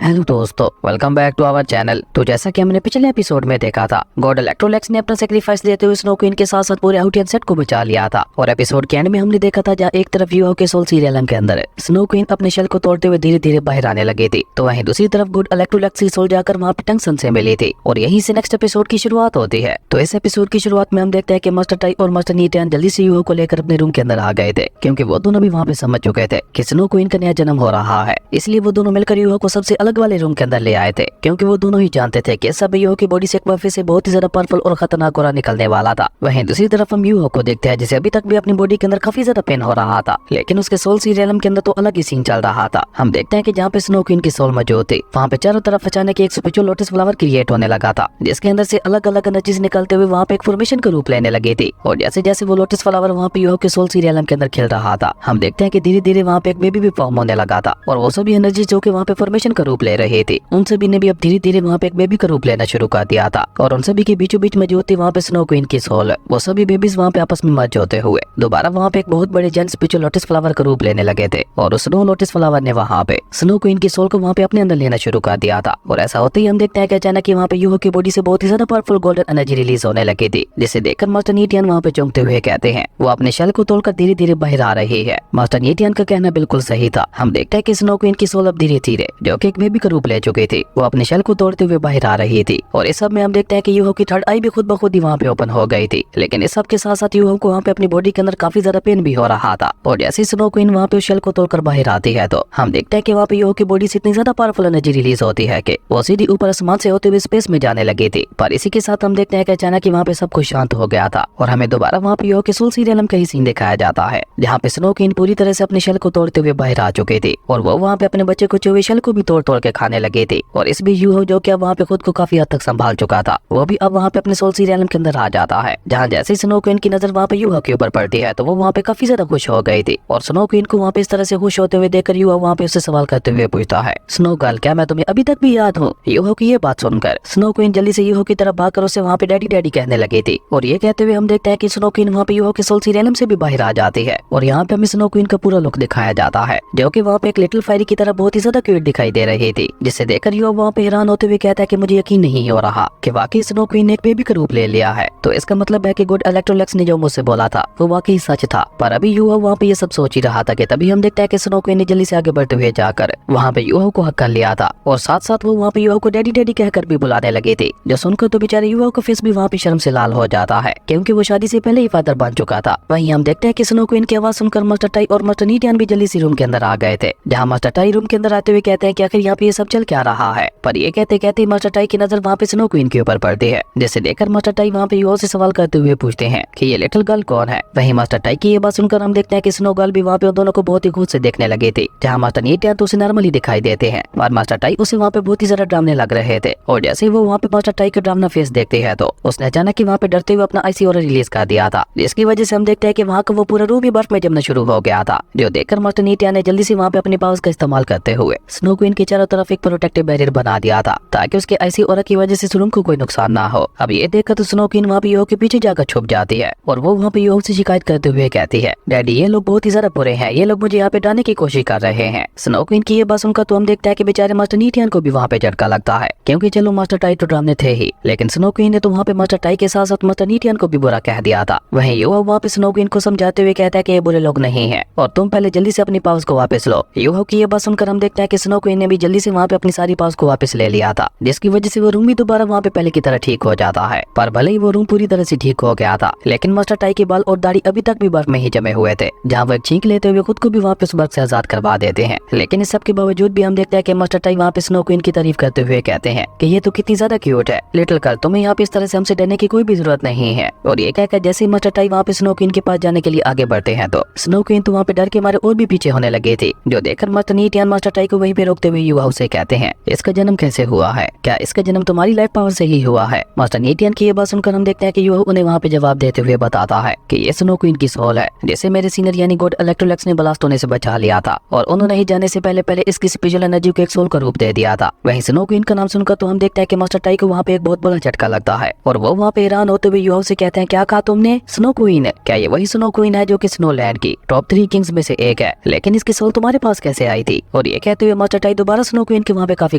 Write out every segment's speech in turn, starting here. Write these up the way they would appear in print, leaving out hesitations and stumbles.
Hello दोस्तों, welcome back to our channel. तो जैसा कि हमने पिछले एपिसोड में देखा था, गॉड इलेक्ट्रोलेक्स ने अपना सेक्रीफाइस देते हुए स्नो क्वीन के साथ साथ पूरे आउटियन सेट को बचा लिया था। और एपिसोड के एंड में हमने देखा था जहाँ एक तरफ यूहो के सोल सीरियलम के अंदर स्नो क्वीन अपने शेल को तोड़ते हुए धीरे धीरे बाहर आने लगी थी, तो वहीं दूसरी तरफ गॉड इलेक्ट्रोलेक्स की सोल जाकर वहाँ पे टंगसन से मिली थी और यहीं से नेक्स्ट एपिसोड की शुरुआत होती है। तो इस एपिसोड की शुरुआत में हम देखते हैं कि मास्टर टाई और मास्टर नीटियान जल्दी से यूहो को लेकर अपने रूम के अंदर आ गए थे, क्योंकि वो दोनों भी वहाँ पे समझ चुके थे कि स्नो क्वीन का नया जन्म हो रहा है। इसलिए वो दोनों मिलकर यूहो को सबसे अलग वाले रूम के अंदर ले आए थे, क्योंकि वो दोनों ही जानते थे कि सब यूहो की बॉडी से एक बार फिर से बहुत ही ज्यादा पावरफुल और खतरनाक गोरा निकलने वाला था। वहीं दूसरी तरफ हम यूहो को देखते हैं जिसे अभी तक भी अपनी बॉडी के अंदर काफी ज्यादा पेन हो रहा था, लेकिन उसके सोल सीरियलम के अंदर तो अलग ही सीन चल रहा था। हम देखते हैं कि जहाँ पे स्नो क्वीन की सोल मौजूद थी, वहाँ पे चारों तरफ अचानक एक स्पिरिचुअल लोटस फ्लावर क्रिएट होने लगा था, जिसके अंदर से अलग अलग एनर्जीज निकलते हुए वहाँ पे एक फॉर्मेशन का रूप लेने लगी थी। और जैसे जैसे वो लोटस फ्लावर वहाँ पे यूहो के सोल सीरियलम के अंदर खिल रहा था, हम देखते हैं कि धीरे धीरे वहाँ पे एक बेबी भी फॉर्म होने लगा था। और वो सभी एनर्जी जो कि वहाँ पे फॉर्मेशन का रूप ले रही थी, उन सभी ने भी अब धीरे धीरे वहाँ पे एक बेबी का रूप लेना शुरू कर दिया था। और उन सभी के बीचों बीच मौजूद थी वहाँ पे स्नो क्वीन की सोल। वो सभी बेबीज वहाँ पे आपस में मर्ज होते हुए दोबारा वहाँ पे एक बहुत बड़े जेंट स्पिरिचुअल लोटस फ्लावर का रूप लेने लगे थे। और उस स्नो लोटस फ्लावर ने वहाँ पे स्नो क्वीन की सोल को वहाँ पे अपने अंदर लेना शुरू कर दिया था। और ऐसा होते ही हम देखते हैं कि अचानक वहाँ पे यूहो की बॉडी से बहुत ही ज्यादा पावरफुल गोल्डन एनर्जी रिलीज होने लगी थी, जिसे देखकर मास्टर नीटियन वहाँ पे चौंकते हुए कहते हैं वो अपने शेल को तोड़कर धीरे धीरे बाहर आ रही है। मास्टर नीटियन का कहना बिल्कुल सही था। हम देखते हैं कि स्नो क्वीन की सोल अब धीरे धीरे जो कि एक बेबी का रूप ले चुकी थी, वो अपने शेल को तोड़ते हुए बाहर आ रही थी। और इस सब में हम देखते हैं कि यूहो की थर्ड आई भी खुद ब खुद ही वहाँ पे ओपन हो गई थी। लेकिन इस सब के साथ साथ यूहो को वहाँ पे अपनी बॉडी के अंदर काफी ज्यादा पेन भी हो रहा था। और जैसे स्नो क्वीन वहाँ पे शेल को तोड़कर बाहर आती है, तो हम देखते हैं कि वहाँ पे यूहो की बॉडी से इतनी ज्यादा पावरफुल एनर्जी रिलीज होती है कि वो सीधी ऊपर आसमान से होते हुए स्पेस में जाने लगी थी। पर इसी के साथ हम देखते हैं कि अचानक वहाँ पे सब कुछ शांत हो गया था और हमें दोबारा वहाँ पे यूहो के सोल सीरियलम का ही सीन दिखाया जाता है, जहाँ पे स्नो क्वीन पूरी तरह से अपने शेल को तोड़ते हुए बाहर आ चुकी थी। और वो वहाँ पे अपने बच्चे को चुहे शेल को भी तोड़ तोड़ के खाने लगी थी। और इस भी यूहो जो कि वहाँ पे खुद को काफी हद तक संभाल चुका था, वो भी अब वहाँ पे अपने सोल सीरियलम के अंदर आ जाता है। जहाँ जैसे स्नो क्वीन की नजर वहाँ पे यूहो के ऊपर पड़ती है, तो वो वहाँ पे काफी ज्यादा खुश हो गई थी। और स्नो क्वीन को वहाँ पे इस तरह से खुश होते हुए देखकर यूहो वहाँ पे उससे सवाल करते हुए पूछता है, स्नो गर्ल, क्या मैं तुम्हें अभी तक भी याद हूँ? यूहो की ये बात सुनकर स्नो क्वीन जल्दी से यूहो की तरफ भागकर उससे वहाँ पे डैडी डैडी कहने लगी थी। और ये कहते हुए हम देखते हैं कि स्नो क्वीन वहाँ पे यूहो के सोल सीरियलम से भी बाहर आ जाती है। और यहाँ पे हमें स्नो क्वीन का पूरा लुक दिखाया जाता है, जो कि वहाँ पे एक लिटिल फायरी की तरह बहुत ही ज्यादा क्यूट दिखाई दे रही थी, जिसे देखकर यूहो वहाँ पे हैरान होते हुए कहता है कि मुझे यकीन नहीं हो रहा कि वाकई स्नो क्वीन ने एक बेबी का रूप ले लिया है। तो इसका मतलब है कि गॉड इलेक्ट्रोलेक्स ने जो मुझसे बोला था वो वाकई सच था। पर अभी यूहो वहाँ पे ये सब सोच ही रहा था कि तभी हम देखते हैं कि स्नो क्वीन ने जल्दी से आगे बढ़ते हुए जाकर वहाँ पे यूहो को हक कर लिया था। और साथ साथ वो वहाँ पे यूहो को डैडी डैडी कहकर भी बुलाने लगी थी, जो सुनकर तो बेचारे यूहो का फेस भी वहाँ पे शर्म से लाल हो जाता है, क्योंकि वो शादी से पहले ही फादर बन चुका था। वहीं हम देखते हैं कि स्नो क्वीन की आवाज सुनकर मास्टर टाई और मास्टर नीटियन भी जल्दी से रूम के अंदर आ गए थे, जहाँ मास्टर टाई रूम के अंदर आते हुए कहते हैं कि आखिर यहाँ पे ये सब चल क्या रहा है। पर ये कहते कहते मास्टर टाई की नजर वहाँ पे स्नो क्वीन के ऊपर पड़ती है, जिसे देखकर मास्टर टाई वहाँ पे यूहो से सवाल करते हुए पूछते हैं कि ये लिटिल गर्ल कौन है। वहीं मास्टर टाई की ये बात सुनकर हम देखते हैं कि स्नो गर्ल भी वहाँ पे उन दोनों को बहुत ही खुद से देखने लगे थे, जहाँ मास्टर नीटियन तो उसे नॉर्मली दिखाई देते हैं और मास्टर टाई उसे वहाँ पे बहुत ही ज्यादा ड्रामने लग रहे थे। और जैसे ही वो वहाँ पे मास्टर टाई का ड्रामना फेस देखते हैं, तो उसने अचानक ही वहाँ पे डरते हुए अपना आईसी ऑरा रिलीज कर दिया था, जिसकी वजह से हम देखते हैं कि वहाँ का वो पूरा रूम भी बर्फ में जमना शुरू हो गया था, जो देखकर मास्टर नीटियन ने जल्दी से वहाँ पे अपने पावर्स का इस्तेमाल करते हुए स्नो क्वीन के चारों तरफ एक प्रोटेक्टिव बैरियर बना दिया था, ताकि उसके आईसी ऑरा की वजह से इस रूम को कोई नुकसान ना हो। अब ये देखकर तो स्नो क्वीन वहाँ पे यूहो के पीछे जाकर छुप जाती है और वो वहाँ पे यूहो से शिकायत करते हुए कहती है, डैडी ये लोग बहुत ही ज्यादा बुरे हैं, ये लोग मुझे यहाँ पे डालने की कोशिश कर रहे हैं। स्नो क्वीन की ये बात सुनकर तो हम देखते हैं कि बेचारे मास्टर नीटियन को भी वहाँ पे झटका लगता है, क्योंकि चलो मास्टर टाई तो ड्रामने थे ही, लेकिन स्नो क्वीन ने तो वहाँ पे मास्टर टाई के साथ साथ मास्टर नीटियन को भी बुरा कह दिया था। वहीं यूहो वहाँ पे स्नो क्वीन को समझाते हुए कहता है कि ये बुरे लोग नहीं है और तुम पहले जल्दी से अपनी पावर्स को वापस लो। यूहो की ये बात सुनकर हम देखते हैं कि स्नो क्वीन ने भी जल्दी से वहाँ पे अपनी सारी पावर्स को वापस ले लिया था, जिसकी वजह से वो रूम भी दोबारा वहाँ पे पहले की तरह ठीक हो जाता है। पर भले ही वो रूम पूरी तरह से ठीक हो गया था, लेकिन मास्टर टाई के बाल और दाढ़ी अभी तक भी बर्फ में ही जमे हुए थे, जहाँ वो छींक लेते हुए खुद को भी वापस बर्फ से आजाद करवा देते हैं। लेकिन इस सब के बावजूद भी हम देखते हैं कि मास्टर टाई वहाँ पे स्नो क्वीन की तारीफ करते हुए कहते हैं कि ये तो कितनी ज्यादा क्यूट है, लिटिल गर्ल तुम्हें यहाँ पे इस तरह से हमसे डरने की कोई भी जरूरत नहीं है। और ये कहकर जैसे ही मास्टर टाई वहाँ पे स्नो क्वीन के पास जाने के लिए आगे बढ़ते हैं, तो स्नो क्वीन तो वहाँ पे डर के मारे और भी पीछे होने लगे थे, जो देखकर मास्टर नीटियन मास्टर टाई को वहीं पे रोकते हुए यूहो से कहते हैं, इसका जन्म कैसे हुआ है? क्या इसका जन्म तुम्हारी लाइफ पावर से ही हुआ है? मास्टर नीटियन की ये बात सुनकर हम देखते हैं कि यूहो उन्हें वहाँ पे जवाब देते हुए बताता है कि ये स्नो क्वीन की सोल है, जिसे मेरे सीनियर यानी गॉड इलेक्ट्रोलेक्स ने ब्लास्ट होने से बचा लिया था, और उन्होंने ही जाने से पहले पहले इसकी स्पेशल एनर्जी को एक सोल का रूप दे दिया था। वहीं स्नो क्वीन का नाम सुनकर तो हम देखते हैं कि मास्टर टाई को वहाँ पे एक बहुत बड़ा झटका लगता है, और वो वहाँ पे हैरान होते हुए यूहो से कहते हैं, क्या कहा तुमने? Snow queen? क्या ये वही स्नो क्वीन है जो कि स्नो लैंड की टॉप 3 किंग्स में से एक है? लेकिन इसकी सोल तुम्हारे पास कैसे आई थी? और ये कहते हुए मास्टर टाई दोबारा दोबारा स्नो क्वीन के वहाँ पे काफी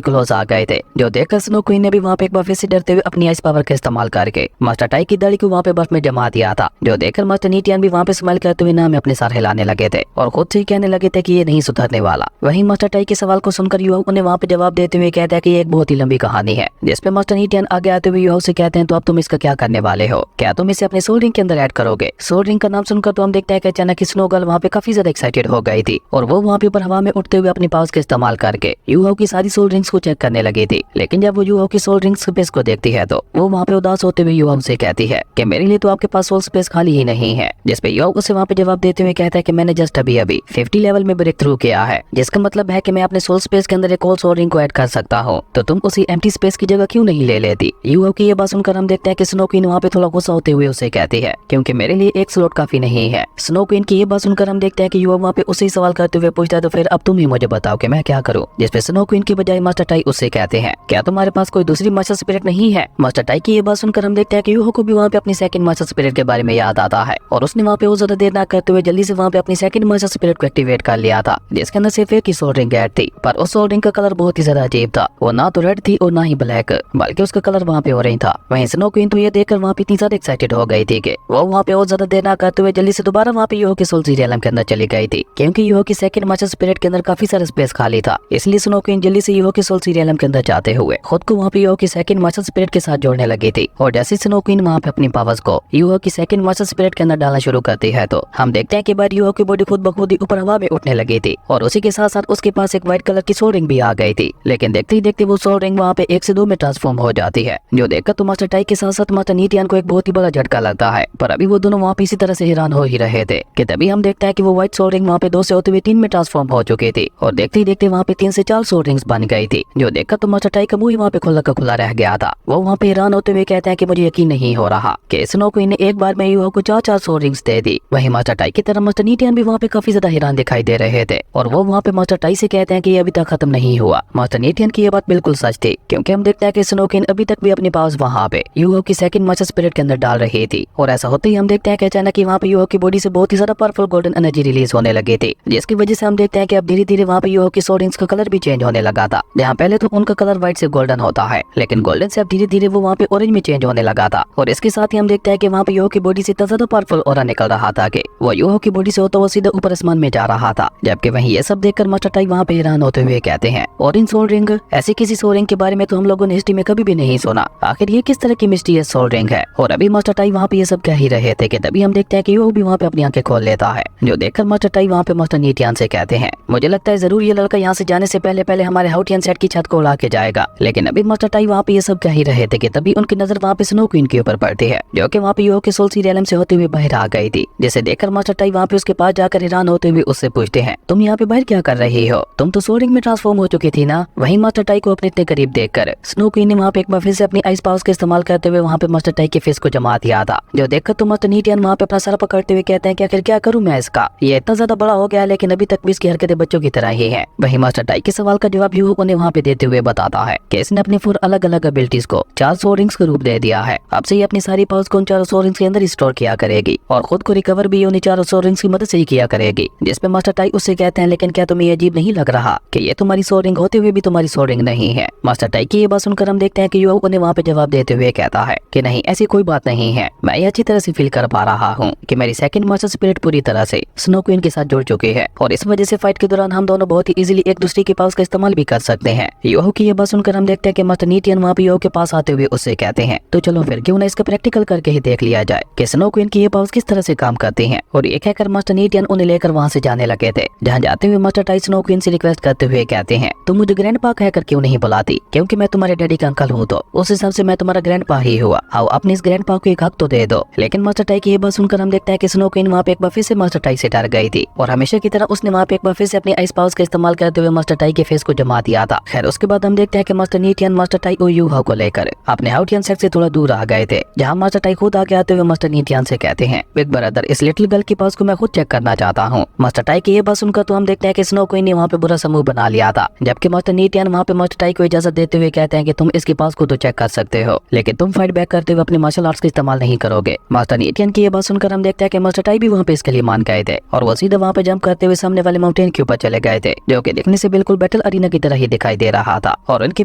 क्लोज आ गए थे, जो देखकर स्नो क्वीन ने भी वहाँ पे एक बार फिर से डरते हुए अपनी आइस पावर का इस्तेमाल करके मास्टर टाई की दाढ़ी को वहाँ पे बर्फ में जमा दिया था, जो देखकर मास्टर नीटियन भी वहाँ पे स्माइल करते हुए ना में अपने सर हिलाने लगे थे और खुद से कहने लगे थे कि ये नहीं सुधरने वाला। वहीं मास्टर टाई के सवाल को सुनकर युवक उन्हें वहाँ पे जवाब देते हुए कहता है कि ये एक बहुत ही लंबी कहानी है, जिसपे मास्टर नीटियन आगे आते हुए युवक से कहते हैं तो अब तुम इसका क्या करने वाले हो, क्या तुम इसे अपने सोल रिंग के अंदर ऐड करोगे। सोल रिंग का नाम सुनकर तो हम देखते हैं कि अचानक स्नो गर्ल वहाँ पे काफी ज्यादा एक्साइटेड हो गई थी और वो वहाँ पे ऊपर हवा में उठते हुए अपनी पावर्स का इस्तेमाल करके युवक की सारी सोल रिंग्स को चेक करने लगी थी। लेकिन जब वो युवक की सोल रिंग स्पेस को देखती है तो वो वहाँ पे उदास होते हुए युवक से कहती है कि मेरे लिए तो आपके पास सोल स्पेस खाली ही नहीं है, जिसपे युवक उसे वहाँ पे जवाब देते हुए कहता है कि मैंने जस्ट अभी 50 लेवल में ब्रेक थ्रू किया है, जिसका मतलब है कि मैं अपने सोल स्पेस के अंदर एक और सोल रिंग को ऐड कर सकता हूँ, तो तुम उसी एम्प्टी स्पेस की जगह क्यों नहीं ले लेती। युवक की ये बात सुनकर हम देखते हैं कि स्नो क्वीन वहाँ पे थोड़ा गुस्सा होते हुए उसे कहती है क्योंकि मेरे लिए एक स्लॉट काफी नहीं है। स्नो क्वीन की ये बात सुनकर हम देखते हैं कि युवक वहाँ पे उसे सवाल करते हुए पूछता है तो फिर अब तुम ही मुझे बताओ कि मैं क्या करूँ, जिसपे स्नो क्वीन की बजाय मास्टर टाई उससे कहते हैं क्या तुम्हारे पास कोई दूसरी मास्टर स्पिरिट नहीं है। मास्टर टाई की ये बात सुनकर हम देखते हैं कि युवक को भी वहाँ पे अपनी सेकंड मास्टर स्पिरिट के बारे में याद आता है और उसने वहाँ पे वो ज्यादा देर ना करते हुए जल्दी से वहाँ पे अपनी सेकंड मास्टर स्पिरिट को एक्टिवेट कर लिया था, जिसके अंदर सिर्फ एक ही सोल रिंग ऐड थी, पर उस सोल रिंग का कलर बहुत ही ज्यादा अजीब था। वो ना तो रेड थी और ना ही ब्लैक, बल्कि उसका कलर वहाँ पे ऑरेंज था। वहीं स्नो क्वीन तो ये देखकर वहाँ पे इतनी ज्यादा एक्साइटेड हो गई थी कि वो वहाँ पे और ज्यादा देर ना करते हुए जल्दी से दोबारा वहाँ पे युवक के सोल रियलम के अंदर चली गई थी, क्योंकि युवक की सेकंड मास्टर स्पिरिट के अंदर काफी सारा स्पेस खाली था। इसलिए स्नो क्वीन जल्दी से युवक के सोल रियलम के अंदर जाते हुए खुद को वहाँ पे युवक की सेकंड मास्टर स्पिरिट के साथ जोड़ने लगी थी और जैसे स्नो क्वीन वहाँ पे अपनी पावर्स को युवक की सेकंड मास्टर स्पिरिट के अंदर डालना शुरू करती है तो हम देखते हैं कि बाद युवक की बॉडी खुद ब खुद ही ऊपर हवा में उठने लगी थी और उसी के साथ साथ उसके पास एक व्हाइट कलर की सोल रिंग भी आ गई थी। लेकिन देखते ही देखते वो सोल रिंग वहाँ पे 1 से 2 में ट्रांसफॉर्म हो जाती है, जो देखकर तो मास्टर टाई के साथ साथ मास्टर नीटियन को एक बहुत ही बड़ा झटका लगता है। पर अभी वो दोनों वहाँ पे इसी तरह से हैरान हो ही रहे थे कि तभी हम देखते हैं कि वो व्हाइट सोल रिंग वहाँ पे 2 से होते हुए 3 में ट्रांसफॉर्म हो चुकी थी और देखते ही देखते वहाँ पे 3 से 4 सोल रिंग्स बन गई थी, जो देखकर तो मास्टर टाई का मुंह वहाँ पे खुला का खुला रह गया था। वो वहाँ पे हैरान होते हुए कहते हैं कि मुझे यकीन नहीं हो रहा कि स्नो क्वीन ने एक बार में युवक को 4 सोल रिंग्स दे दी। वहीं मास्टर टाई की तरफ मास्टर नीटियन भी वहाँ पे काफी ज्यादा हैरान दिखाई दे रहे थे और वो वहाँ पे मास्टर टाई से कहते हैं कि ये अभी तक खत्म नहीं हुआ। मास्टर नीटियन की ये बात बिल्कुल सच थी, क्योंकि हम देखते हैं कि स्नो क्वीन अभी तक भी अपनी पावर्स वहाँ पे युवक की सेकंड मास्टर स्पिरिट के अंदर डाल रही थी और ऐसा होते ही हम देखते हैं कि अचानक वहाँ पे युवक की बॉडी से बहुत ही ज्यादा पावरफुल गोल्डन एनर्जी रिलीज होने लगी थी, जिसकी वजह से हम देखते हैं कि अब धीरे धीरे वहाँ पे युवक की सोल रिंग्स का कलर भी चेंज होने लगा था। जहाँ पहले तो उनका कलर व्हाइट से गोल्डन होता है, लेकिन गोल्डन से अब धीरे धीरे वो वहाँ पे ऑरेंज में चेंज होने लगा था और इसके साथ ही हम देखते हैं कि वहाँ पे युवक की बॉडी से इतना ज्यादा पावरफुल ऑरा निकल रहा था कि वो युवक की बॉडी से होता हुआ सीधा ऊपर आसमान में जा रहा था। जबकि वहीं ये सब देखकर मास्टर टाई वहाँ पे हैरान होते हुए कहते हैं ऑरेंज सोल रिंग, ऐसी किसी सोल रिंग के बारे में तो हम लोगों ने हिस्ट्री में कभी भी नहीं सुना, आखिर ये किस तरह की मिस्टीरियस सोल रिंग है। और अभी मास्टर टाई वहाँ पे ये सब कह ही रहे थे कि तभी हम देखते हैं कि युवक भी वहाँ पे अपनी आंखें खोल लेता है, जो देखकर मास्टर टाई वहाँ पे मास्टर नीटियन से कहते हैं मुझे लगता है जरूर ये लड़का यहाँ से जाने से पहले हमारे हाउटियन सेट की छत को उड़ा के जाएगा। लेकिन अभी मास्टर टाई वहाँ पे ये सब कह ही रहे थे कि तभी उनकी नजर वहाँ पे स्नो क्वीन के ऊपर पड़ती है, जो कि वहाँ पे युवक के सोल रियलम से होते हुए बाहर आ गई थी, जिसे देखकर मास्टर टाई वहाँ पे उसके पास जाकर हैरान होते हुए उससे पूछते हैं तुम यहाँ पे बाहर क्या कर रही हो, तुम तो सोल रिंग में ट्रांसफॉर्म हो चुकी थी ना। वहीं मास्टर टाई को अपने इतने करीब देखकर स्नो क्वीन ने वहाँ पे एक बार फिर से अपनी आइस पावर्स का इस्तेमाल करते हुए वहाँ पे मास्टर टाई के फेस को जमा दिया था, जो देखकर तो मास्टर नीटियन वहाँ पे अपना सर पकड़ते हुए कहते हैं कि आखिर क्या करूँ मैं इसका, ये इतना ज्यादा बड़ा हो गया लेकिन अभी तक भी इसकी हरकतें बच्चों की तरह ही है। वहीं मास्टर टाई के सवाल का जवाब युवक ने वहाँ पे देते हुए बताता है कि इसने अपनी 4 अलग अलग एबिलिटीज को 4 सोल रिंग्स का रूप दे दिया है। अब से ये अपनी सारी पावर्स को उन 4 सोल रिंग्स के अंदर स्टोर किया करेगी और खुद को रिकवर भी उन 4 सोल रिंग्स की मदद से ही किया करेगी। जिसपे मास्टर टाई उससे कहते हैं लेकिन क्या तुम्हें अजीब नहीं लग रहा कि ये तुम्हारी सोल रिंग होते हुए भी तुम्हारी सोल रिंग नहीं है। मास्टर टाई की ये बात सुनकर हम देखते हैं कि युवक ने वहाँ पे जवाब देते हुए कहता है कि नहीं ऐसी कोई बात नहीं है, मैं ये अच्छी तरह से फील कर पा रहा हूँ कि मेरी सेकंड मास्टर स्पिरिट पूरी तरह से स्नो क्वीन के साथ जुड़ चुकी है और इस वजह से फाइट के दौरान हम दोनों बहुत ही इजीली एक दूसरे के पावर्स का इस्तेमाल भी कर सकते हैं। युवक की ये बात सुनकर हम देखते हैं कि मास्टर नीटियन वहाँ पे युवक के पास आते हुए उससे कहते हैं तो चलो फिर क्यों ना इसका प्रैक्टिकल करके ही देख लिया जाए कि स्नो क्वीन की ये पावर्स किस तरह से काम करती हैं। और ये कहकर मास्टर नीटियन उन्हें लेकर वहाँ से जाने लगे थे, जहाँ जाते हुए मास्टर टाई स्नो क्वीन से रिक्वेस्ट करते हुए कहते हैं तुम मुझे ग्रैंडपा कहकर क्यों नहीं बुलाती, क्योंकि मैं तुम्हारे डैडी का अंकल हूँ तो उस हिसाब से मैं तुम्हारा ग्रैंडपा ही हुआ, आओ अपने इस ग्रैंडपा को एक हक तो दे दो। लेकिन मास्टर टाई की ये बात सुनकर हम देखते हैं कि स्नो क्वीन वहाँ पे एक बार फिर से मास्टर टाई से डर गई थी और हमेशा की तरह उसने वहाँ पे एक बार फिर से अपनी आइस पावर्स का इस्तेमाल करते हुए मास्टर टाई के फेस को जमा दिया था। खैर उसके बाद हम देखते हैं कि मास्टर नीटियन मास्टर टाई और युवक को लेकर अपने हाउटियन सेट से थोड़ा दूर आ गए थे, जहाँ मास्टर टाई खुद आगे आते हुए मास्टर नीटियन से कहते हैं बिग ब्रदर इस लिटिल गर्ल की पावर्स को मैं खुद चेक करना चाहता हूँ। मास्टर टाई की ये बात सुनकर तो हम देखते हैं कि स्नो क्वीन ने वहाँ पे बुरा समूह बना लिया था, जबकि मास्टर नीटियन वहाँ पे मास्टर टाई को इजाजत देते हुए कहते हैं कि तुम इसकी पावर्स को तो चेक कर सकते हो लेकिन तुम फाइट बैक करते हुए अपने मार्शल आर्ट्स का इस्तेमाल नहीं करोगे। मास्टर नीटियन की ये बात सुनकर हम देखते हैं कि मास्टर टाई भी वहाँ पे इसके लिए मान गए थे और वो सीधे वहाँ पे जंप करते हुए सामने वाले माउंटेन के ऊपर चले गए थे, जो कि दिखने से बिल्कुल बेटर बैटल अरीना की तरह ही दिखाई दे रहा था। और उनके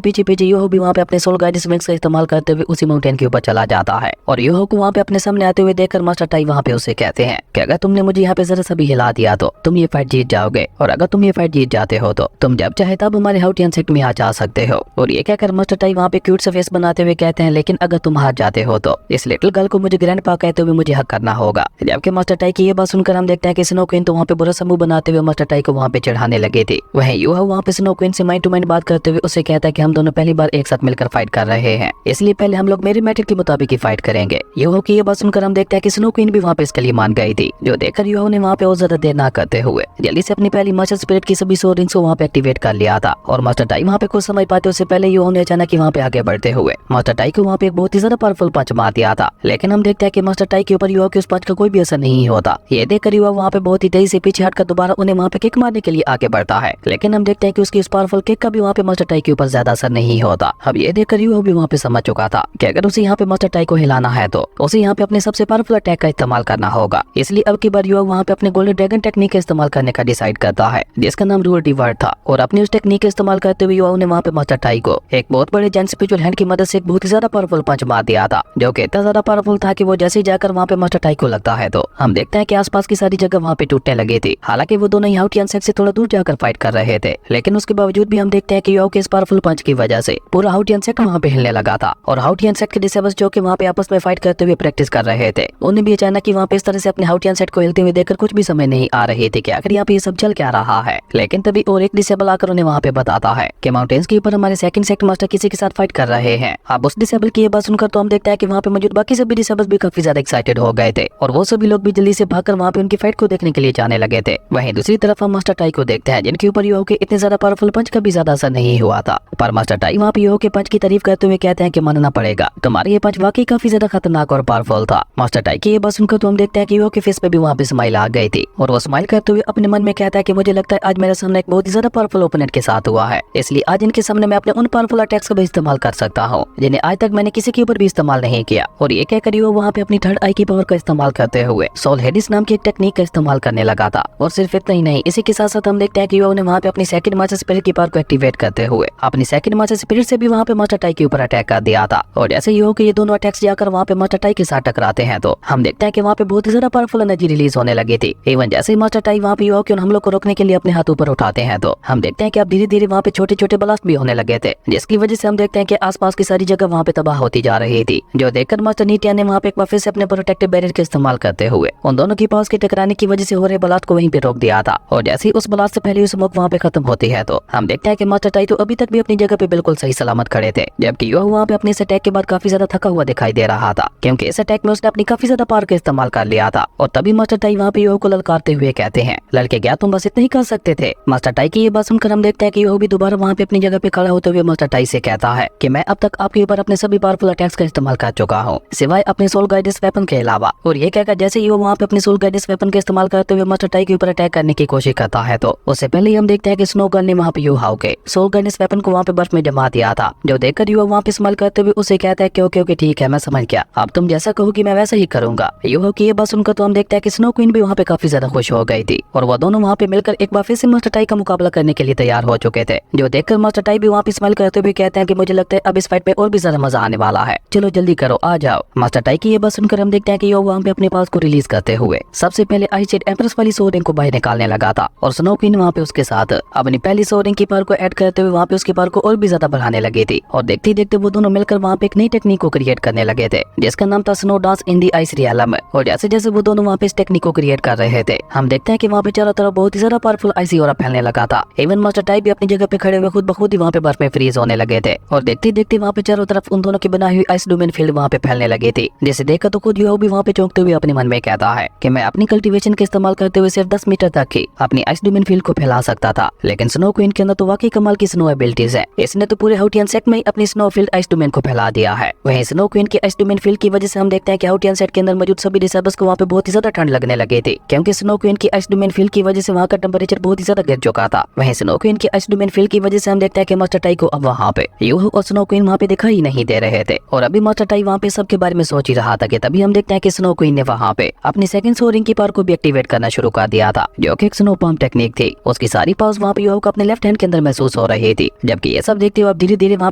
पीछे पीछे यूहो भी वहाँ पे अपने सोल गाइडेंस विंग्स का इस्तेमाल करते हुए उसी माउंटेन के ऊपर चला जाता है। और यूहो को वहाँ पे अपने सामने आते हुए देखकर मास्टर टाई वहाँ पे उसे कहते हैं कि अगर तुमने मुझे यहाँ पे जरा सा भी हिला दिया तो तुम ये फाइट जीत जाओगे, और अगर तुम ये फाइट जीत जाते हो तो तुम जब चाहे तब हमारे हाउटियन सेक्ट में आ जा सकते हो। और ये कहकर मास्टर टाई वहाँ पे क्यूट सा फेस बनाते हुए कहते हैं लेकिन अगर तुम हार जाते हो तो इस लिटिल गर्ल को मुझे ग्रैंडपा कहते हुए मुझे हक करना होगा। जबकि मास्टर टाई की ये बात सुनकर हम देखते हैं कि स्नो क्वीन तो वहाँ पे बुरा समूह बनाते हुए मास्टर टाई को वहाँ पे चढ़ाने लगे थे। वहीं यूहो वहाँ पे स्नो क्वीन से माइंड टू माइंड बात करते हुए उसे कहता है कि हम दोनों पहली बार एक साथ मिलकर फाइट कर रहे हैं, इसलिए पहले हम लोग मेरे मेथड के मुताबिक ही फाइट करेंगे। यूहो की ये बात सुनकर हम देखते हैं कि स्नो क्वीन भी वहाँ पे इसके लिए मान गई थी, जो देखकर यूहो ने वहाँ पे और ज्यादा देर ना करते हुए जल्दी से अपनी पहली मास्टर स्पिरिट की सभी सोल रिंग्स को वहाँ पे एक्टिवेट कर लिया था। और मास्टर टाई वहाँ पे कुछ समझ पाते उससे पहले यूहो ने अचानक वहाँ पे आगे बढ़ते हुए मास्टर टाई को वहाँ पे एक बहुत ही ज्यादा पावरफुल पंच मार दिया था। लेकिन हम देखते हैं कि मास्टर टाई के ऊपर यूहो के उस पंच का कोई भी असर नहीं होता। ये देखकर यूहो वहाँ पे बहुत ही तेजी से पीछे हटकर दोबारा उन्हें वहाँ पे किक मारने के लिए आगे बढ़ता है। लेकिन हम देखते हैं कि उसकी उस पावरफुल किक का भी वहाँ पे मास्टर टाई के ऊपर ज्यादा असर नहीं होता। अब ये देखकर यूहो भी वहाँ पे समझ चुका था कि अगर उसे यहाँ पे मास्टर टाई को हिलाना है तो उसे यहाँ पे अपने सबसे पावरफुल अटैक का इस्तेमाल करना होगा। इसलिए अब की बार यूहो वहाँ पे अपने गोल्डन ड्रैगन टेक्निक का इस्तेमाल करने का डिसाइड करता है, जिसका नाम रूल डिवर्ट था। और अपनी उस टेक्निक का इस्तेमाल करते हुए यूहो ने वहाँ पे मास्टर टाई को एक बहुत बड़े जेंट स्पिरिचुअल हैंड की मदद से एक बहुत ही ज्यादा पावरफुल पंच मार दिया था, जो कि इतना ज्यादा पावरफुल था कि वो जैसे ही जाकर वहाँ पे मास्टर टाई को लगता है तो हम देखते हैं कि आसपास की सारी जगह वहाँ पे टूटने लगी थी। हालांकि वो दोनों हाउटियन सेक्ट से थोड़ा दूर जाकर फाइट कर रहे थे, लेकिन उसके बावजूद भी हम देखते हैं कि यूहो के इस पावरफुल पंच की वजह से पूरा हाउटियन सेक्ट वहाँ पे हिलने लगा था। और हाउटियन सेक्ट के डिसेबल्स जो कि वहाँ पे आपस में फाइट करते हुए प्रैक्टिस कर रहे थे, उन्हें भी अचानक वहाँ पे इस तरह से अपने हाउटियन सेक्ट को हिलते हुए देखकर कुछ भी समझ नहीं आ रही थी कि आखिर यहाँ पे ये सब चल क्या रहा है। लेकिन तभी और एक डिसेबल आकर उन्हें वहाँ पे बताता है कि माउंटेन्स के ऊपर हमारे सेकंड सेक्ट मास्टर किसी के साथ फाइट कर रहे हैं। अब उस डिसेबल की ये बात सुनकर तो हम देखते हैं कि वहाँ पे मौजूद बाकी सभी डिसेबल्स भी काफी ज्यादा एक्साइटेड हो गए थे, और वो सभी लोग भी जल्दी से भागकर वहाँ पे उनकी फाइट को देखने के लिए जाने लगे थे। वहीं दूसरी तरफ हम मास्टर टाई को देखते हैं, जिनके ऊपर यूहो के इतने ज्यादा पावरफुल पंच का भी ज्यादा असर नहीं हुआ था। पर मास्टर टाई वहाँ पे यूहो के पंच की तारीफ करते हुए कहते हैं कि मानना पड़ेगा, तुम्हारा ये पंच वाकई काफी ज्यादा खतरनाक और पावरफुल था। मास्टर टाई की ये बात सुनकर तो हम देखते हैं कि यूहो के फेस पे भी वहाँ पे स्माइल आ गई थी, और वो स्माइल करते हुए अपने मन में कहता है कि मुझे लगता है आज मेरे सामने एक बहुत ही ज्यादा पावरफुल ओपोनेंट के साथ हुआ है, इसलिए आज इनके सामने मैं अपने उन पावरफुल अटैक्स का भी इस्तेमाल कर सकता हूँ जिन्हें आज तक मैंने किसी के ऊपर भी इस्तेमाल नहीं किया। और ये कहकर यूहो वहाँ पे अपनी थर्ड आई की पावर का इस्तेमाल करते हुए सोल हेडिस नाम की एक टेक्निक का इस्तेमाल करने लगा था। और सिर्फ इतना ही नहीं, इसी के साथ साथ हम देखते हैं कि यूहो ने वहाँ पे अपनी सेकंड मास्टर स्पिरिट की पावर को एक्टिवेट करते हुए अपनी सेकंड मास्टर स्पिरिट से भी वहाँ पे मास्टर टाई के ऊपर अटैक कर दिया था। और जैसे यूहो के ये दोनों अटैक्स जाकर वहाँ पे मास्टर टाई के साथ टकराते हैं तो हम देखते हैं कि वहाँ पे बहुत ही ज्यादा पावरफुल एनर्जी रिलीज होने लगी थी। इवन जैसे ही मास्टर टाई वहाँ पे यूहो के उन हमलों को रोकने के लिए अपने हाथ ऊपर उठाते हैं तो हम देखते हैं कि अब धीरे धीरे वहाँ पे छोटे छोटे ब्लास्ट भी होने लगे थे, जिसकी वजह से हम देखते हैं कि आसपास की सारी जगह वहाँ पे तबाह होती जा रही थी। जो देखकर मास्टर नीटिया ने वहाँ पे एक बार फिर से अपने प्रोटेक्टिव बैरियर का इस्तेमाल करते हुए उन दोनों की पास के टकराने की वजह से हो रहे ब्लास्ट को वहीं पे रोक दिया था। और जैसे ही उस ब्लास्ट से पहले स्मोक वहाँ पे खत्म होती है तो हम देखते हैं कि मास्टर टाई तो अभी तक भी अपनी जगह पे बिल्कुल सही सलामत खड़े थे, जबकि यूहो वहाँ पे अपने इस अटैक के बाद काफी ज्यादा थका हुआ दिखाई दे रहा था, क्योंकि इस अटैक में उसने अपनी काफी ज्यादा पावर का इस्तेमाल कर लिया था। और तभी मास्टर टाई वहाँ पे यूहो को ललकारते हुए कहते हैं, लड़के क्या तुम बस इतना ही कर सकते थे। मास्टर टाई की ये बात सुनकर हम देखते हैं कि यूहो भी दोबारा वहाँ पे अपनी जगह पे खड़ा होते हुए मास्टर टाई से कहता है कि मैं अब तक आपके ऊपर अपने सभी पावरफुल अटैक्स का इस्तेमाल कर चुका हूँ, सिवाय अपने सोल गाइडेंस वेपन के अलावा। और ये कहकर जैसे यूहो वहाँ पे अपने सोल गाइडेंस वेपन का इस्तेमाल करते हुए मास्टर टाई के ऊपर अटैक करने की कोशिश करता है तो उससे पहले हम देखते हैं कि स्नो गर्ल ने वहाँ पे यूहो के सोल गाइडेंस वेपन को वहाँ पे बर्फ में जमा दिया था, जो देखकर यूहो वहाँ पे स्माइल करते हुए उसे कहता है कि ओके ठीक है, मैं समझ गया, अब तुम जैसा कहोगी मैं वैसा ही करूंगा। यूहो की ये बात सुनकर तो हम देखते हैं कि स्नो क्वीन भी वहाँ पे काफी ज्यादा खुश हो गई थी, और वो दोनों वहाँ पे मिलकर एक बार फिर से मास्टर टाई का मुकाबला करने के लिए तैयार हो चुके थे। जो देखकर मास्टर टाई भी वहाँ पे स्माइल करते हुए कहते हैं कि मुझे लगता है अब इस फाइट में और भी ज्यादा मजा आने वाला है, चलो जल्दी करो, आ जाओ। मास्टर टाई की ये बात सुनकर हम देखते हैं कि यूहो वहाँ पे अपने पास को रिलीज करते हुए सबसे पहले आइस जेड एम्प्रेस वाली सोल रिंग को बाहर निकालने लगा था, और स्नो क्वीन वहाँ पे उसके साथ अपनी पहली सोल रिंग की पावर को ऐड करते हुए वहाँ पे उसकी पावर को और भी ज्यादा बढ़ाने लगी थी। और देखते देखते वो दोनों मिलकर वहाँ पे एक नई टेक्निक को क्रिएट करने लगे थे, जिसका नाम था स्नो डांस इन दी आइस रियलम। और जैसे जैसे वो दोनों वहाँ पे इस टेक्निक को क्रिएट कर रहे थे, हम देखते हैं कि वहाँ पे चारों तरफ बहुत ही ज्यादा पावरफुल आइसी ऑरा फैलने लगा था। इवन मास्टर टाई भी अपनी जगह पे खड़े हुए खुद ब खुद ही वहाँ पे बर्फ में फ्रीज होने लगे थे। और देखते देखते वहाँ पे चारों तरफ उन दोनों की बनाई हुई आइस डोमेन फील्ड वहाँ पे फैलने लगी थी, जिसे देखकर तो खुद यूहो भी वहाँ पे चौंकते हुए अपने मन में कहता है कि मैं अपनी कल्टीवेशन का इस्तेमाल करते हुए सिर्फ 10 मीटर तक ही अपनी आइस डोमेन फील्ड को फैला सकता था, लेकिन स्नो क्वीन के अंदर तो वाकई कमाल की स्नो एबिलिटीज है, इसने तो पूरे हाउटियन सेक्ट में अपनी स्नो फील्ड आइस डोमेन को फैला दिया है। वहीं स्नो क्वीन की आइस डोमेन फील्ड की वजह से हम देखते हैं कि हाउटियन सेक्ट के अंदर मौजूद सभी डिसेबल्स को वहाँ पे बहुत ही ज्यादा ठंड लगने लगी थी, क्योंकि स्नो क्वीन की आइस डोमेन फील्ड की वजह से वहाँ का टेम्परेचर बहुत ही ज्यादा गिर चुका था। वहीं स्नो क्वीन की आइस डोमेन फील्ड की वजह से हम देखते हैं कि मास्टर टाई को अब वहाँ पे यूहो और स्नो क्वीन वहाँ पे दिखाई नहीं दे रहे थे, और अभी मास्टर टाई वहाँ पे सबके बारे में सोच ही रहा था कि तभी हम देखते हैं कि स्नो क्वीन ने वहाँ पे अपनी सेकंड सोल रिंग की पावर को भी एक्टिवेट करना शुरू कर दिया था, जो कि एक स्नो पम्प टेक्निक थी। उसकी सारी पावर्स वहाँ पे यूहो को अपने अपने लेफ्ट हैंड के अंदर महसूस हो रही थी। जबकि ये सब देखते हुए अब धीरे धीरे वहाँ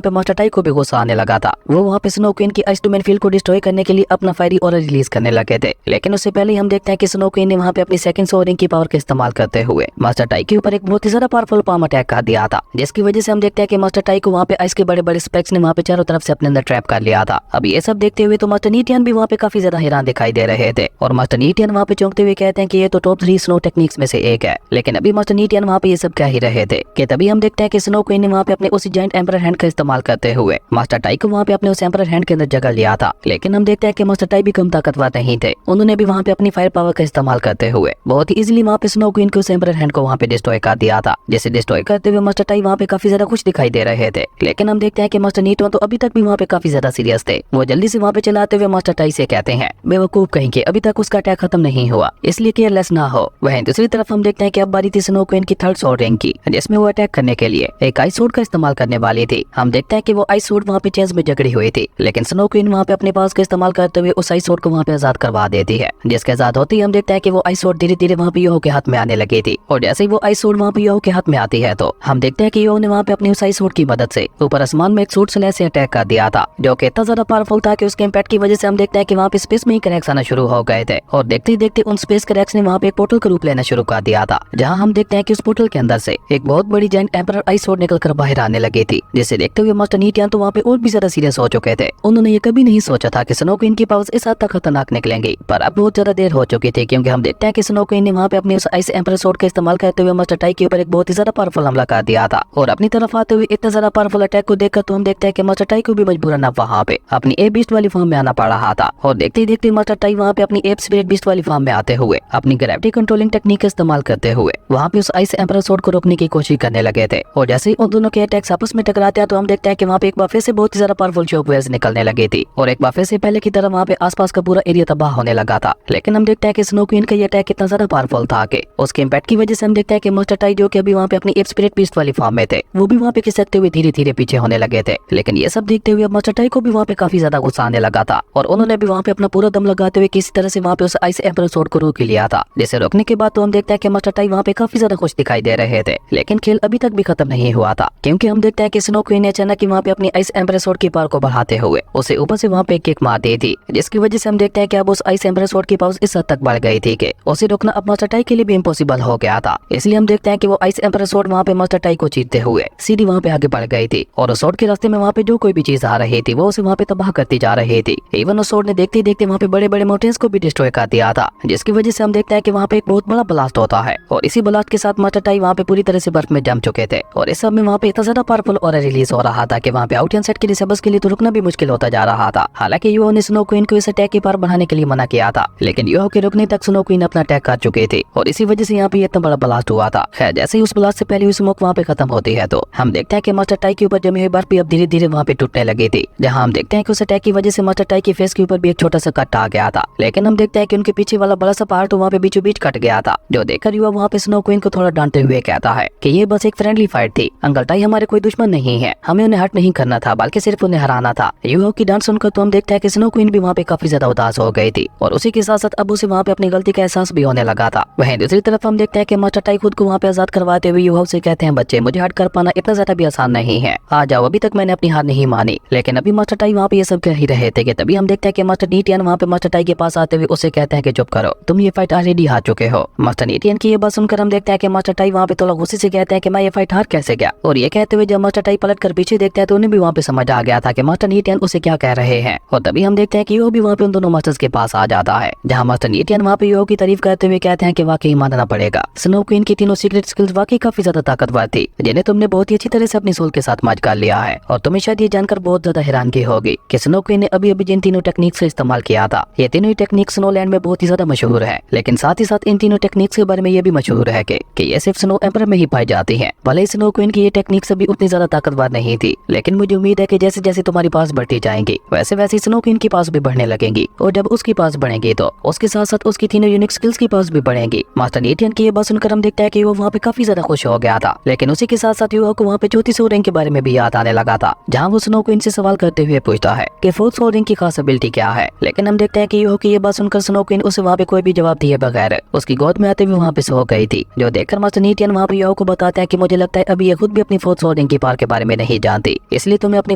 पे मास्टर टाई को भी गुस्सा आने लगा था। वो वहाँ पे स्नो क्वीन की आइस टू मैन फील्ड को डिस्ट्रॉय करने के लिए अपना फायरी ऑरा रिलीज करने लगे थे। लेकिन उससे पहले हम देखते हैं कि स्नो क्वीन ने वहाँ पे अपनी सेकंड सोअरिंग की पावर का इस्तेमाल करते हुए मास्टर टाई के ऊपर एक बहुत ही ज्यादा पावरफुल पाम अटैक कर दिया था, जिसकी वजह से हम देखते हैं कि मास्टर टाई को वहाँ पे आइस के बड़े बड़े स्पेक्स ने वहाँ पे चारों तरफ से अपने अंदर ट्रैप कर लिया था। अब ये सब देखते हुए तो मास्टर नीटियन भी वहाँ पे काफी ज्यादा हैरान दिखाई दे रहे थे और मास्टर नीटियन वहाँ पे चौंकते हुए कहते हैं कि ये तो टॉप 3 स्नो टेक्निक्स में से एक है। लेकिन अभी मास्टर नीटियन वहाँ पे ये सब कह ही रहे थे कि तभी हम देखते हैं कि स्नो क्वीन ने वहाँ पे अपने उस जायंट एम्परर हैंड का इस्तेमाल करते हुए मास्टर टाई को वहाँ पे अपने उस एम्परर हैंड के अंदर जगह लिया था। लेकिन हम देखते हैं कि मास्टर टाई भी कम ताकतवर नहीं थे, उन्होंने भी वहाँ पे अपनी फायर पावर का इस्तेमाल करते हुए बहुत ही इजीली वहाँ पे स्नो क्वीन के उस एम्परर हैंड को वहाँ पे डिस्ट्रॉय कर दिया था। जिसे डिस्ट्रॉय करते हुए मास्टर टाई वहाँ पे काफी ज्यादा खुश दिखाई दे रहे थे। लेकिन हम देखते हैं कि मास्टर नीटो तो अभी तक भी वहाँ पे काफी ज्यादा सीरियस थे। वो जल्दी से वहाँ पे चलाते हुए मास्टर टाई से कहते हैं बेवकूफ कहीं के, अभी तक उसका अटैक खत्म नहीं हुआ, इसलिए केयरलेस ना हो। वहीं दूसरी तरफ हम देखते हैं कि अब बारी थी स्नो क्वीन की थर्ड सोर्ड रैंक की, जिसमें वो अटैक करने के लिए एक आइस सूट का इस्तेमाल करने वाली थी। हम देखते हैं कि वो आइस सूट वहाँ पे चेंज में जकड़ी हुई थी, लेकिन स्नो क्वीन वहाँ पे अपने पास का इस्तेमाल करते हुए उस आइस सूट को वहाँ पे आजाद करवा देती है। जिसके आजाद होते ही हम देखते हैं कि वो आइस सूट धीरे धीरे वहाँ पे योहो के हाथ में आने लगी थी। और जैसे ही वो आइस सूट वहाँ पे योहो के हाथ में आती है तो हम देखते हैं कि योहो ने वहाँ पे अपनी उस आइस सूट की मदद से ऊपर आसमान में एक सूट स्लैश से अटैक कर दिया था, जो कि इतना ज्यादा पावरफुल था कि उसके इम्पैक्ट की वजह से हम देखते हैं कि वहाँ पे स्पेस में ही क्रैक्स आना शुरू हो गए थे। और देखते ही देखते उन स्पेस क्रैक्स ने वहाँ पे एक पोर्टल का रूप लेना शुरू कर दिया था, जहाँ हम देखते हैं कि उस पोर्टल के अंदर से एक बहुत बड़ी जायंट एम्परर आइस सूट निकल कर बाहर आने लगी थी। जिसे देखते हुए मास्टर नीटियन तो वहाँ पे और भी ज्यादा सीरियस हो चुके थे। उन्होंने ये कभी नहीं सोचा था कि स्नो क्वीन की पावर्स इस हद तक खतरनाक निकलेंगी, पर अब बहुत ज्यादा देर हो चुकी थी, क्योंकि हम देखते हैं कि स्नो क्वीन ने वहाँ पे अपने उस आइस एम्परर सूट का इस्तेमाल करते हुए मास्टर टाई के ऊपर एक बहुत ही ज्यादा पावरफुल हमला कर दिया था। और अपनी तरफ आते हुए इतना ज्यादा पावरफुल अटैक को देखकर तो हम देखते हैं कि मास्टर टाई को भी मजबूरन अब वहाँ पे अपनी एप बीस्ट वाली फॉर्म में आना पड़ रहा था। और देखते ही देखते मास्टर टाई वहाँ पे अपनी एप स्पिरिट बीस्ट वाली फॉर्म में आते हुए अपनी ग्रेविटी कंट्रोलिंग टेक्निक का इस्तेमाल करते हुए वहाँ पे उस आइस एम्परर सूट को रोकने की कोशिश करने लगे थे। और जैसे ही उन दोनों के अटैक्स आपस में टकराते हैं तो हम देखते हैं कि वहाँ पे एक बार फिर से बहुत ही ज्यादा पावरफुल शॉक वेव्स निकलने लगी थी और एक बार फिर से पहले की तरह वहाँ पे आसपास का पूरा एरिया तबाह होने लगा था। लेकिन हम देखते हैं कि स्नो क्वीन का ये अटैक इतना ज्यादा पावरफुल था कि उसके इम्पैक्ट की वजह से हम देखते हैं कि मास्टर टाई जो कि अभी वहाँ पे अपनी एप स्पिरिट बीस्ट वाली फॉर्म में थे, वो भी वहाँ पे खिसकते हुए धीरे धीरे पीछे होने लगे थे। लेकिन ये सब देखते हुए मास्टर टाई को भी वहाँ पे काफी ज्यादा गुस्सा आने लगा था और उन्होंने भी वहाँ पे अपना पूरा दम लगाते हुए किसी तरह से वहाँ पे उस आइस एम्परर सूट को रोक लिया था। जिसे रोकने के बाद तो हम देखते हैं कि मास्टर टाई वहाँ पे काफी ज्यादा खुश दिखाई दे रहे थे। लेकिन खेल अभी तक भी खत्म नहीं हुआ था, क्योंकि हम देखते हैं कि स्नो क्वीन ने अचानक वहाँ पे अपनी आइस एम्परर सूट की पावर को बढ़ाते हुए उसे ऊपर से वहाँ पे किक मार दी थी, जिसकी वजह से हम देखते हैं कि अब उस आइस एम्परर सूट की पावर इस हद तक बढ़ गई थी कि उसे रोकना अब मास्टर टाई के लिए भी इम्पॉसिबल हो गया था। इसलिए हम देखते हैं कि वो आइस एम्परर सूट वहाँ पे मास्टर टाई को चीरते हुए सीधी वहाँ पे आगे बढ़ गई थी और उस सूट के रास्ते में वहाँ पे जो कोई भी चीज आ रही थी वो उसे वहाँ पे तबाह करती जा रही थी। इवन उस सूट ने देखते देखते वहाँ पे बड़े बड़े माउंटेन्स को भी डिस्ट्रॉय कर दिया था, जिसकी वजह से हम देखते हैं कि वहाँ पे एक बहुत बड़ा ब्लास्ट होता है और इसी ब्लास्ट के साथ मास्टर टाई वहाँ पे पूरी तरह से बर्फ में जम चुके थे। और इस सब में वहाँ पे इतना ज्यादा पावरफुल ऑरा रिलीज हो रहा था कि वहाँ पे आउटियन सेट के रिसर्वर्स के लिए तो रुकना भी मुश्किल होता जा रहा था। हालांकि योहो ने स्नो क्वीन को इस अटैक की पावर बढ़ाने के लिए मना किया था, लेकिन योहो के रुकने तक स्नो क्वीन अपना अटैक कर चुके थे और इसी वजह से यहाँ पे इतना बड़ा ब्लास्ट हुआ था। खैर जैसे ही उस ब्लास्ट से पहले स्मोक वहाँ पे खत्म होती है तो हम देखते हैं कि मास्टर टाई के ऊपर जमी हुई बर्फ भी अब धीरे धीरे वहाँ पे टूटने लगी थी, जहाँ हम देखते हैं कि उस अटैक की वजह से मास्टर टाई के फेस के ऊपर भी एक छोटा सा कट आ गया था। लेकिन हम देखते हैं कि उनके पीछे वाला बड़ा सा पहाड़ तो वहाँ पे बीचों बीच कट गया था, जो देखकर युवा वहाँ पे स्नो क्वीन को थोड़ा डांटते हुए कहता है कि ये बस एक फ्रेंडली फाइट थी, अंकल टाई हमारे कोई दुश्मन नहीं है, हमें उन्हें हर्ट नहीं करना था बल्कि सिर्फ उन्हें हराना था। युवा की डांट सुनकर तो हम देखते हैं कि स्नो क्वीन भी वहाँ पे काफी ज्यादा उदास हो गई थी और उसी के साथ साथ अब उसे वहाँ पे अपनी गलती का एहसास भी होने लगा था। वहीं दूसरी तरफ हम देखते हैं कि मास्टर टाई खुद को वहाँ पे आजाद करवाते हुए युवा से कहते हैं बच्चे मुझे हर्ट कर पाना इतना ज्यादा भी आसान नहीं है, आ जाओ अभी तक मैंने अपनी हार नहीं मानी। लेकिन अभी मास्टर टाई वहाँ पे ये सब कह ही रहे थे कि तभी हम देखते हैं कि मास्टर नीटियन वहाँ पे मास्टर टाई के पास आते हुए उसे कहते हैं कि चुप करो, तुम ये फाइट ऑलरेडी हार चुके हो। मास्टर नीटियन की ये बात सुनकर हम देखते हैं कि मास्टर टाई वहाँ पे थोड़ा गुस्से से कहते हैं कि मैं ये फाइट हार कैसे गया। और ये कहते हुए जब मास्टर टाई पलट कर पीछे देखते हैं तो उन्हें भी वहाँ पे समझ आ गया था कि मास्टर नीटियन उसे क्या कह रहे हैं। और तभी हम देखते हैं कि योहो भी वहाँ पे उन दोनों मास्टर्स के पास आ जाता है, जहाँ मास्टर नीटियन वहाँ पे योहो की तारीफ करते हुए कहते हैं कि वाकई मानना पड़ेगा स्नो क्वीन की तीनों सीक्रेट स्किल्स वाकई काफी ज्यादा ताकतवर थी, जिन्हें तुमने बहुत ही अच्छी तरह से अपनी सोल के साथ मर्ज कर लिया है। और तुम्हें शायद ये जानकर बहुत ज्यादा हैरानगी होगी कि स्नो क्वीन ने अभी अभी जिन तीनों टेक्निक्स का इस्तेमाल किया था, ये तीनों ही टेक्निक स्नो लैंड में बहुत ही ज्यादा मशहूर है। लेकिन साथ ही साथ इन तीनों टेक्निक्स के बारे में ये भी मशहूर है कि ये सिर्फ स्नो एम्परर में ही पाई जाती है। भले ही स्नो क्वीन की ये टेक्निक्स अभी उतनी ज्यादा ताकतवर नहीं थी, लेकिन मुझे उम्मीद है कि जैसे जैसे तुम्हारी पास बढ़ती जाएंगी वैसे वैसे स्नो क्वीन की पास भी बढ़ने लगेंगी, और जब उसकी पास बढ़ेंगी तो उसके साथ साथ उसकी तीनों यूनिक स्किल्स की पास भी बढ़ेंगी। मास्टर नीटियन की ये बात सुनकर हम देखते हैं कि वो वहाँ पे काफी ज्यादा खुश हो गया था। लेकिन उसी के साथ साथ युवा को वहाँ पे चौथी सो रैंक के बारे में भी याद आने लगा था, जहाँ वो स्नो क्वीन से सवाल करते हुए पूछता है कि फोर्थ सो रैंक की खास एबिलिटी क्या है। लेकिन हम देखते हैं कि युवा की ये बात सुनकर स्नो क्वीन उसे वहाँ पे कोई भी जवाब दिए बगैर उसकी गोद में आते हुए वहाँ पे सो गई थी, जो देखकर मास्टर नीटियन वहाँ पे युवा को बताते हैं कि मुझे लगता है अभी ये खुद भी अपनी फोर्थ सोल्डिंग की पावर के बारे में नहीं जानती, इसलिए तुम्हें अपनी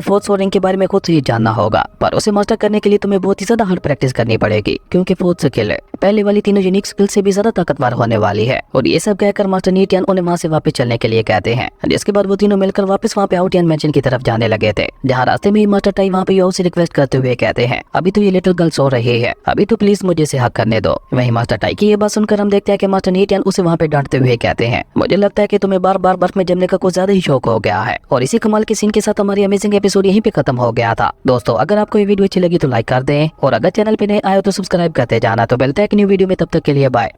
फोर्थ सोल्डिंग के बारे में खुद से ही जानना होगा। पर उसे मास्टर करने के लिए तुम्हें बहुत ही ज्यादा हार्ड प्रैक्टिस करनी पड़ेगी, क्योंकि फोर्थ स्किल पहले वाली तीनों यूनिक स्किल से भी ज्यादा ताकतवर होने वाली है। और ये सब कहकर मास्टर नीटियन उन्हें वहाँ से वापस चलने के लिए कहते हैं, जिसके बाद वो तीनों मिलकर वापस वहाँ पे आउटियन मैंशन की तरफ जाने लगे थे, जहाँ रास्ते में ही मास्टर टाई वहाँ पे यो से रिक्वेस्ट करते हुए कहते हैं, अभी तो ये लिटिल गर्ल सो रही है, अभी तो प्लीज मुझे इसे हक करने दो। वहीं मास्टर टाई की ये बात सुनकर हम देखते हैं कि मास्टर नीटियन उसे वहाँ पे डांटते हुए कहते हैं, मुझे लगता है कि तुम्हें बार बार बर्फ में जमने का कुछ ज्यादा ही शौक हो गया है। और इसी कमाल के सीन के साथ हमारी अमेजिंग एपिसोड यहीं पे खत्म हो गया था। दोस्तों अगर आपको ये वीडियो अच्छी लगी तो लाइक कर दें, और अगर चैनल पे नए आए हो तो सब्सक्राइब करते जाना। तो मिलते हैं एक न्यू वीडियो में, तब तक के लिए बाय।